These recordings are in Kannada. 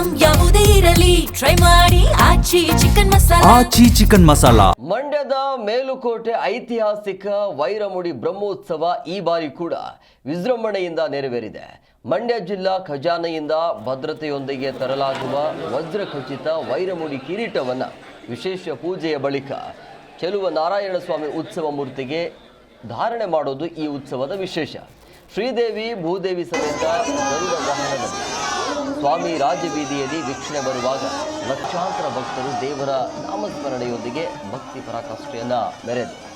ಐಟಂ ಯಾವುದೇ ಇರಲಿ ಟ್ರೈ ಮಾಡಿ ಆಚಿ ಚಿಕನ್ ಮಸಾಲಾ. ಮಂಡ್ಯದ ಮೇಲುಕೋಟೆ ಐತಿಹಾಸಿಕ ವೈರಮುಡಿ ಬ್ರಹ್ಮೋತ್ಸವ ಈ ಬಾರಿ ಕೂಡ ವಿಜೃಂಭಣೆಯಿಂದ ನೆರವೇರಿದೆ. ಮಂಡ್ಯ ಜಿಲ್ಲಾ ಖಜಾನೆಯಿಂದ ಭದ್ರತೆಯೊಂದಿಗೆ ತರಲಾಗುವ ವಜ್ರಖಚಿತ ವೈರಮುಡಿ ಕಿರೀಟವನ್ನು ವಿಶೇಷ ಪೂಜೆಯ ಬಳಿಕ ಚೆಲುವ ನಾರಾಯಣ ಸ್ವಾಮಿ ಉತ್ಸವ ಮೂರ್ತಿಗೆ ಧಾರಣೆ ಮಾಡೋದು ಈ ಉತ್ಸವದ ವಿಶೇಷ. ಶ್ರೀದೇವಿ ಭೂದೇವಿ ಸಮೇತ ಗರುಡ ವಾಹನದಲ್ಲಿ ಸ್ವಾಮಿ ರಾಜಬೀದಿಯಲ್ಲಿ ವೀಕ್ಷಣೆ ಬರುವಾಗ ಲಕ್ಷಾಂತರ ಭಕ್ತರು ದೇವರ ನಾಮಸ್ಮರಣೆಯೊಂದಿಗೆ ಭಕ್ತಿ ಪರಾಕಾಷ್ಠೆಯನ್ನು ಮೆರೆದರು.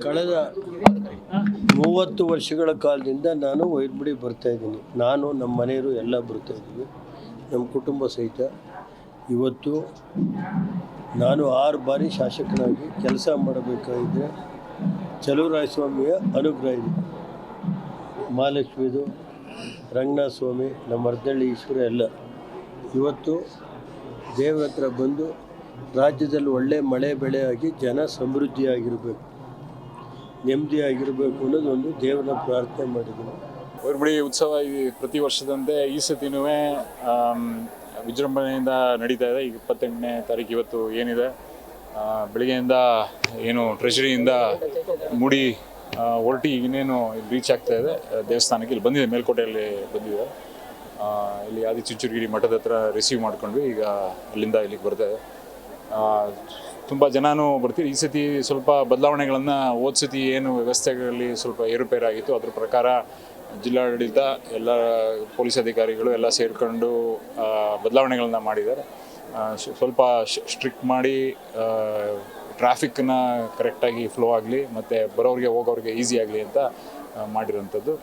ಕಳೆದ 30 ವರ್ಷಗಳ ಕಾಲದಿಂದ ನಾನು ವೈರಮುಡಿ ಬರ್ತಾಯಿದ್ದೀನಿ. ನಾನು ನಮ್ಮ ಮನೆಯವರು ಎಲ್ಲ ಬರ್ತಾಯಿದ್ದೀವಿ, ನಮ್ಮ ಕುಟುಂಬ ಸಹಿತ. ಇವತ್ತು ನಾನು 6 ಬಾರಿ ಶಾಸಕನಾಗಿ ಕೆಲಸ ಮಾಡಬೇಕಾಗಿದ್ದರೆ ಚಲುವರಾಯಸ್ವಾಮಿಯ ಅನುಗ್ರಹ ಇದೆ. ಮಹಾಲಕ್ಷ್ಮಿದು, ರಂಗನಾಥ ಸ್ವಾಮಿ, ನಮ್ಮ ಅರ್ಧಳ್ಳಿ ಈಶ್ವರ ಎಲ್ಲ ಇವತ್ತು ದೇವರ ಹತ್ರ ಬಂದು ರಾಜ್ಯದಲ್ಲಿ ಒಳ್ಳೆ ಮಳೆ ಬೆಳೆ ಆಗಿ ಜನ ಸಮೃದ್ಧಿಯಾಗಿರಬೇಕು, ನೆಮ್ಮದಿಯಾಗಿರಬೇಕು ಅನ್ನೋದು ಒಂದು ದೇವರ ಪ್ರಾರ್ಥನೆ ಮಾಡಿದ್ದೀನಿ. ವೈರಮುಡಿ ಉತ್ಸವ ಪ್ರತಿ ವರ್ಷದಂತೆ ಈ ಸತಿನೂ ವಿಜೃಂಭಣೆಯಿಂದ ನಡೀತಾ ಇದೆ. ಈಗ 28ನೇ ತಾರೀಕು ಇವತ್ತು ಏನಿದೆ, ಬೆಳಗ್ಗೆಯಿಂದ ಏನು ಟ್ರೆಷರಿಯಿಂದ ಮುಡಿ ಹೊರಟಿ ಇನ್ನೇನು ರೀಚ್ ಆಗ್ತಾ ಇದೆ ದೇವಸ್ಥಾನಕ್ಕೆ. ಇಲ್ಲಿ ಬಂದಿದೆ, ಮೇಲ್ಕೋಟೆಯಲ್ಲಿ ಬಂದಿದೆ. ಇಲ್ಲಿ ಆದಿಚುಂಚನಗಿರಿ ಮಠದ ಹತ್ರ ರಿಸೀವ್ ಮಾಡ್ಕೊಂಡ್ವಿ. ಈಗ ಅಲ್ಲಿಂದ ಇಲ್ಲಿಗೆ ಬರ್ತಾ ಇದೆ. ತುಂಬ ಜನನೂ ಬರ್ತೀವಿ. ಈ ಸತಿ ಸ್ವಲ್ಪ ಬದಲಾವಣೆಗಳನ್ನು ಹೋದ ಸತಿ ಏನು ವ್ಯವಸ್ಥೆಗಳಲ್ಲಿ ಸ್ವಲ್ಪ ಏರುಪೇರಾಗಿತ್ತು, ಅದ್ರ ಪ್ರಕಾರ ಜಿಲ್ಲಾಡಳಿತ ಎಲ್ಲ ಪೊಲೀಸ್ ಅಧಿಕಾರಿಗಳು ಎಲ್ಲ ಸೇರಿಕೊಂಡು ಬದಲಾವಣೆಗಳನ್ನ ಮಾಡಿದ್ದಾರೆ. ಸ್ವಲ್ಪ ಸ್ಟ್ರಿಕ್ಟ್ ಮಾಡಿ ಟ್ರಾಫಿಕ್ನ ಕರೆಕ್ಟಾಗಿ ಫ್ಲೋ ಆಗಲಿ ಮತ್ತು ಬರೋರಿಗೆ ಹೋಗೋರಿಗೆ ಈಸಿ ಆಗಲಿ ಅಂತ ಮಾಡಿರೋಂಥದ್ದು.